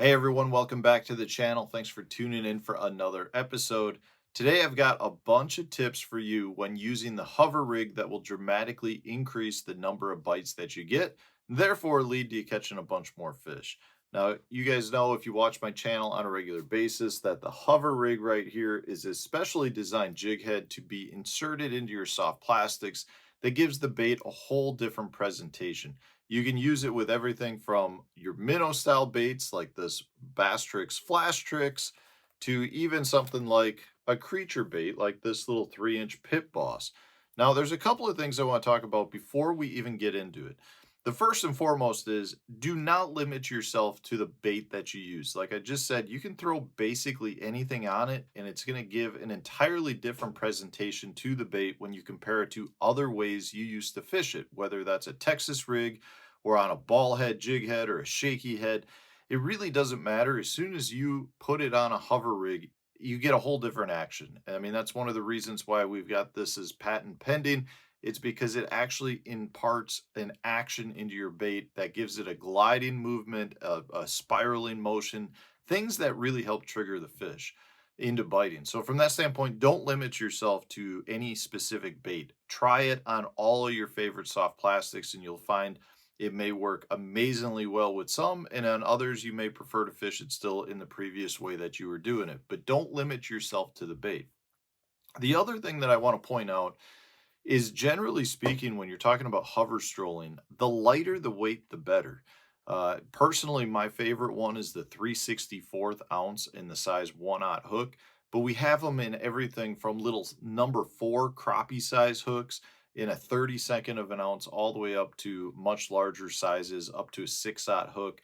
Hey everyone, welcome back to the channel. Thanks for tuning in for another episode. Today I've got a bunch of tips for you when using the hover rig that will dramatically increase the number of bites that you get, therefore lead to you catching a bunch more fish. Now, you guys know if you watch my channel on a regular basis that the hover rig right here is a specially designed jig head to be inserted into your soft plastics that gives the bait a whole different presentation. You can use it with everything from your minnow style baits like this Bass Tricks Flash Tricks to even something like a creature bait like this little 3-inch Pit Boss. Now, there's a couple of things I want to talk about before we even get into it. The first and foremost is do not limit yourself to the bait that you use. Like I just said, you can throw basically anything on it, and it's going to give an entirely different presentation to the bait when you compare it to other ways you used to fish it, whether that's a Texas rig or on a ball head, jig head, or a shaky head. It really doesn't matter. As soon as you put it on a hover rig, you get a whole different action. I mean, that's one of the reasons why we've got this as patent pending. It's because it actually imparts an action into your bait that gives it a gliding movement, a spiraling motion, things that really help trigger the fish into biting. So from that standpoint, don't limit yourself to any specific bait. Try it on all of your favorite soft plastics and you'll find it may work amazingly well with some, and on others, you may prefer to fish it still in the previous way that you were doing it. But don't limit yourself to the bait. The other thing that I want to point out is generally speaking, when you're talking about hover strolling, the lighter the weight, the better. Personally, my favorite one is the 3/64 ounce in the size 1/0 hook, but we have them in everything from little number 4 crappie size hooks in a 32nd of an ounce all the way up to much larger sizes up to a 6/0 hook.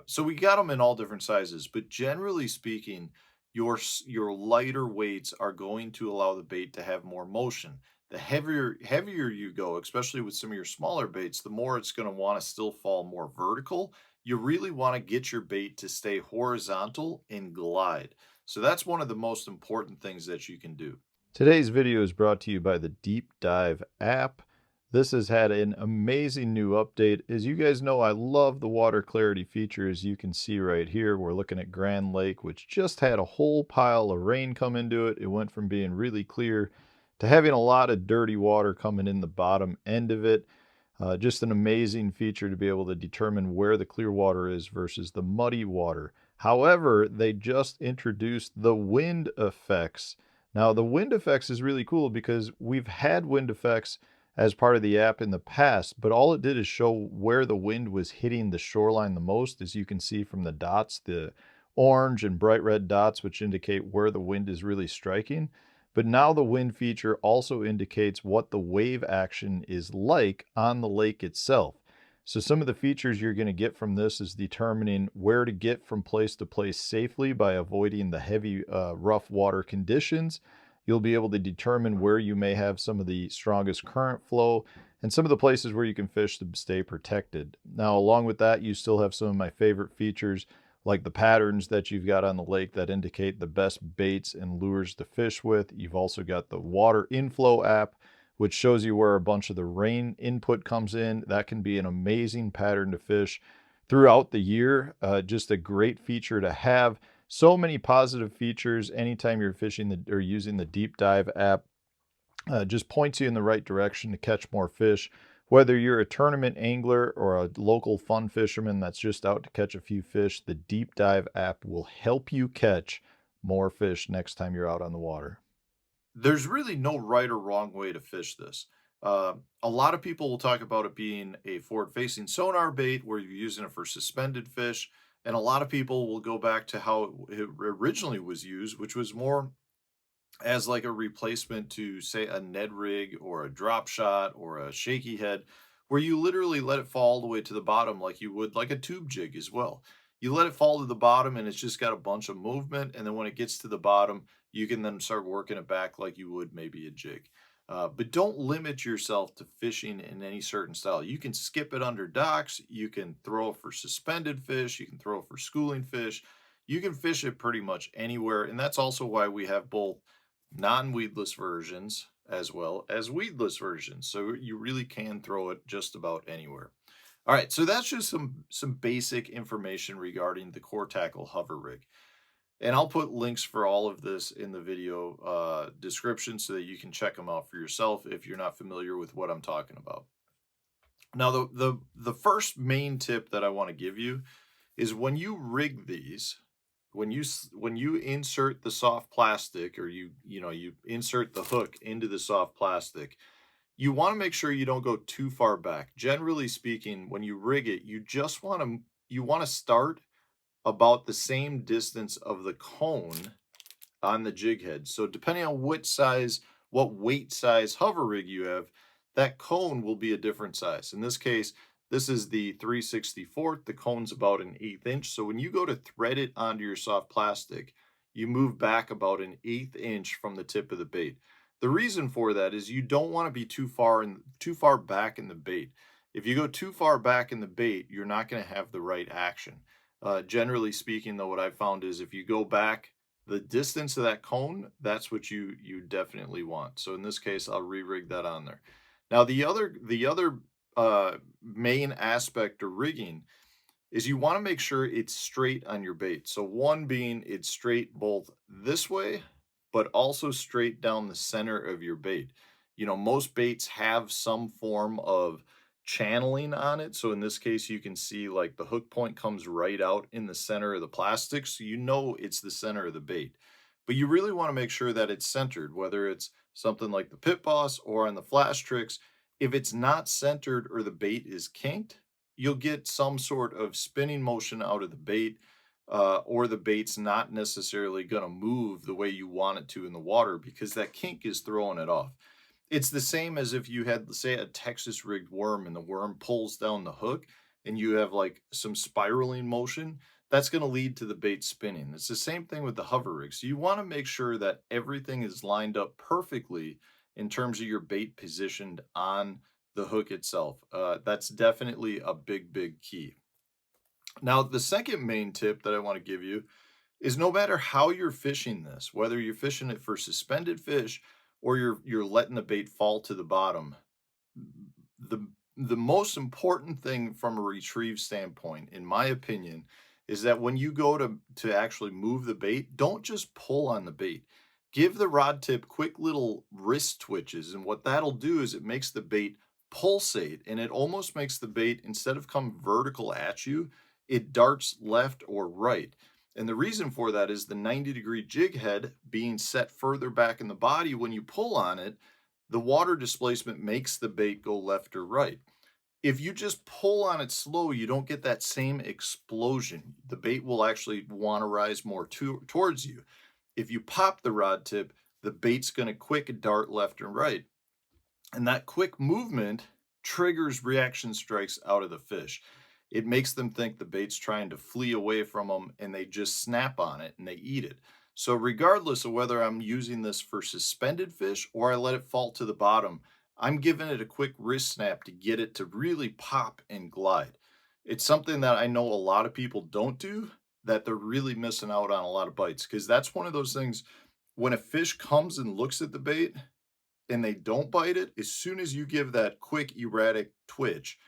So we got them in all different sizes, but generally speaking, your lighter weights are going to allow the bait to have more motion. The heavier you go, especially with some of your smaller baits, the more it's going to want to still fall more vertical. You really want to get your bait to stay horizontal and glide. So that's one of the most important things that you can do. Today's video is brought to you by the Deep Dive app. This has had an amazing new update. As you guys know, I love the water clarity feature. As you can see right here, we're looking at Grand Lake, which just had a whole pile of rain come into it. It went from being really clear to having a lot of dirty water coming in the bottom end of it. Just an amazing feature to be able to determine where the clear water is versus the muddy water. However, they just introduced the wind effects. Now, the wind effects is really cool because we've had wind effects as part of the app in the past, but all it did is show where the wind was hitting the shoreline the most, as you can see from the dots, the orange and bright red dots, which indicate where the wind is really striking. But now the wind feature also indicates what the wave action is like on the lake itself. So some of the features you're going to get from this is determining where to get from place to place safely by avoiding the heavy, rough water conditions. You'll be able to determine where you may have some of the strongest current flow and some of the places where you can fish to stay protected. Now, along with that, you still have some of my favorite features like the patterns that you've got on the lake that indicate the best baits and lures to fish with. You've also got the water inflow app, which shows you where a bunch of the rain input comes in. That can be an amazing pattern to fish throughout the year. Just a great feature to have. So many positive features anytime you're fishing or using the Deep Dive app. Just points you in the right direction to catch more fish. Whether you're a tournament angler or a local fun fisherman that's just out to catch a few fish, the Deep Dive app will help you catch more fish next time you're out on the water. There's really no right or wrong way to fish this. A lot of people will talk about it being a forward-facing sonar bait where you're using it for suspended fish, and a lot of people will go back to how it originally was used, which was more as like a replacement to say a Ned rig or a drop shot or a shaky head, where you literally let it fall all the way to the bottom like you would like a tube jig as well. You let it fall to the bottom and it's just got a bunch of movement, and then when it gets to the bottom, you can then start working it back like you would maybe a jig. But don't limit yourself to fishing in any certain style. You can skip it under docks, you can throw it for suspended fish, you can throw it for schooling fish, you can fish it pretty much anywhere. And that's also why we have both non-weedless versions as well as weedless versions. So you really can throw it just about anywhere. All right, so that's just some basic information regarding the core tackle hover rig. And I'll put links for all of this in the video description so that you can check them out for yourself if you're not familiar with what I'm talking about. Now, the first main tip that I want to give you is when you rig these, when you insert the soft plastic, or you insert the hook into the soft plastic, you want to make sure you don't go too far back. Generally speaking, when you rig it, you want to start about the same distance of the cone on the jig head. So depending on what weight size hover rig you have, that cone will be a different size. In this case, this is the 3/64. The cone's about an 1/8 inch. So when you go to thread it onto your soft plastic, you move back about an 1/8 inch from the tip of the bait. The reason for that is you don't want to be too far back in the bait. If you go too far back in the bait, you're not going to have the right action. Generally speaking, though, what I've found is if you go back the distance of that cone, that's what you definitely want. So in this case, I'll re-rig that on there. Now the other main aspect of rigging is you want to make sure it's straight on your bait. So one being it's straight both this way, but also straight down the center of your bait. You know, most baits have some form of channeling on it. So in this case, you can see like the hook point comes right out in the center of the plastic. So you know it's the center of the bait. But you really want to make sure that it's centered, whether it's something like the Pit Boss or on the Flash Tricks. If it's not centered or the bait is kinked, you'll get some sort of spinning motion out of the bait, or the bait's not necessarily going to move the way you want it to in the water because that kink is throwing it off. It's the same as if you had, say, a Texas rigged worm and the worm pulls down the hook and you have like some spiraling motion. That's going to lead to the bait spinning. It's the same thing with the hover rig. So you want to make sure that everything is lined up perfectly in terms of your bait positioned on the hook itself. That's definitely a big key. Now, the second main tip that I want to give you is no matter how you're fishing this, whether you're fishing it for suspended fish or you're letting the bait fall to the bottom, the the most important thing from a retrieve standpoint, in my opinion, is that when you go to actually move the bait, don't just pull on the bait. Give the rod tip quick little wrist twitches, and what that'll do is it makes the bait pulsate, and it almost makes the bait, instead of come vertical at you, it darts left or right. And the reason for that is the 90-degree jig head being set further back in the body. When you pull on it, the water displacement makes the bait go left or right. If you just pull on it slow, you don't get that same explosion. The bait will actually want to rise more towards you. If you pop the rod tip, the bait's going to quick dart left and right. And that quick movement triggers reaction strikes out of the fish. It makes them think the bait's trying to flee away from them and they just snap on it and they eat it. So, regardless of whether I'm using this for suspended fish or I let it fall to the bottom, I'm giving it a quick wrist snap to get it to really pop and glide. It's something that I know a lot of people don't do, that they're really missing out on a lot of bites, because that's one of those things. When a fish comes and looks at the bait, and they don't bite it, as soon as you give that quick erratic twitch,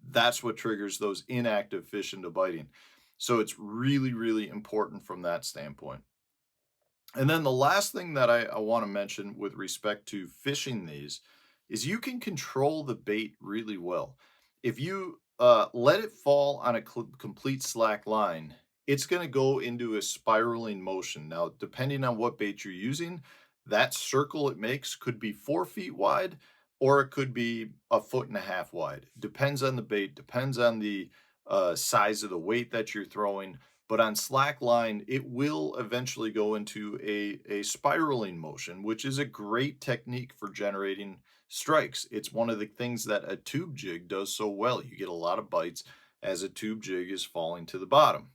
that's what triggers those inactive fish into biting. So it's really important from that standpoint. And then the last thing that I want to mention with respect to fishing these is you can control the bait really well. If you let it fall on a complete slack line, it's going to go into a spiraling motion. Now, depending on what bait you're using, that circle it makes could be 4 feet wide or it could be a foot and a half wide. Depends on the bait, depends on the size of the weight that you're throwing. But on slack line, it will eventually go into a spiraling motion, which is a great technique for generating strikes. It's one of the things that a tube jig does so well. You get a lot of bites as a tube jig is falling to the bottom.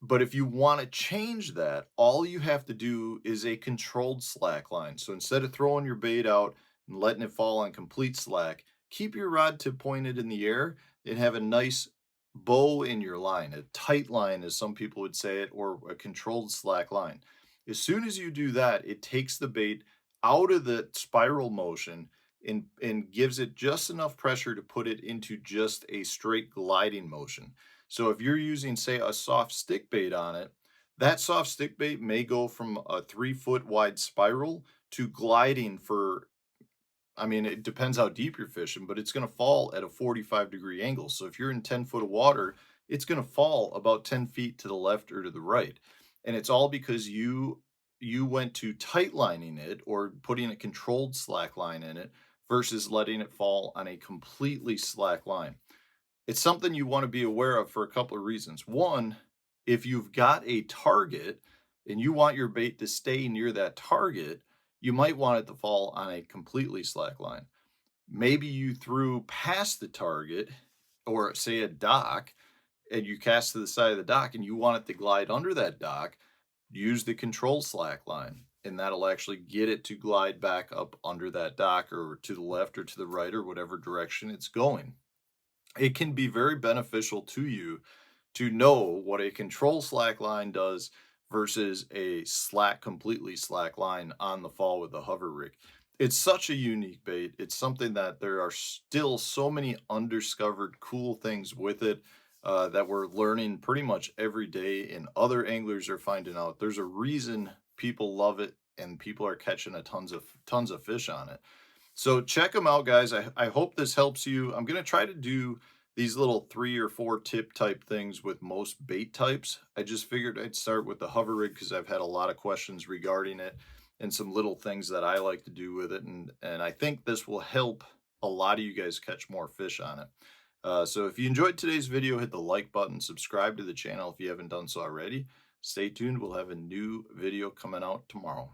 But if you want to change that, all you have to do is a controlled slack line. So instead of throwing your bait out and letting it fall on complete slack, keep your rod tip pointed in the air and have a nice bow in your line, a tight line, as some people would say it, or a controlled slack line. As soon as you do that, it takes the bait out of the spiral motion. and gives it just enough pressure to put it into just a straight gliding motion. So if you're using, say, a soft stick bait on it, that soft stick bait may go from a 3 foot wide spiral to gliding for, I mean, it depends how deep you're fishing, but it's going to fall at a 45-degree angle. So if you're in 10 foot of water, it's going to fall about 10 feet to the left or to the right. And it's all because you went to tight lining it or putting a controlled slack line in it versus letting it fall on a completely slack line. It's something you want to be aware of for a couple of reasons. One, if you've got a target and you want your bait to stay near that target, you might want it to fall on a completely slack line. Maybe you threw past the target or say a dock and you cast to the side of the dock and you want it to glide under that dock, use the control slack line and that'll actually get it to glide back up under that dock or to the left or to the right or whatever direction it's going. It can be very beneficial to you to know what a control slack line does versus a completely slack line on the fall with the hover rig. It's such a unique bait. It's something that there are still so many undiscovered cool things with it that we're learning pretty much every day, and other anglers are finding out. There's a reason people love it, and people are catching a tons of fish on it. So check them out, guys. I hope this helps you. I'm going to try to do these little 3 or 4 tip type things with most bait types. I just figured I'd start with the hover rig because I've had a lot of questions regarding it and some little things that I like to do with it. And I think this will help a lot of you guys catch more fish on it. So if you enjoyed today's video, hit the like button, subscribe to the channel if you haven't done so already. Stay tuned. We'll have a new video coming out tomorrow.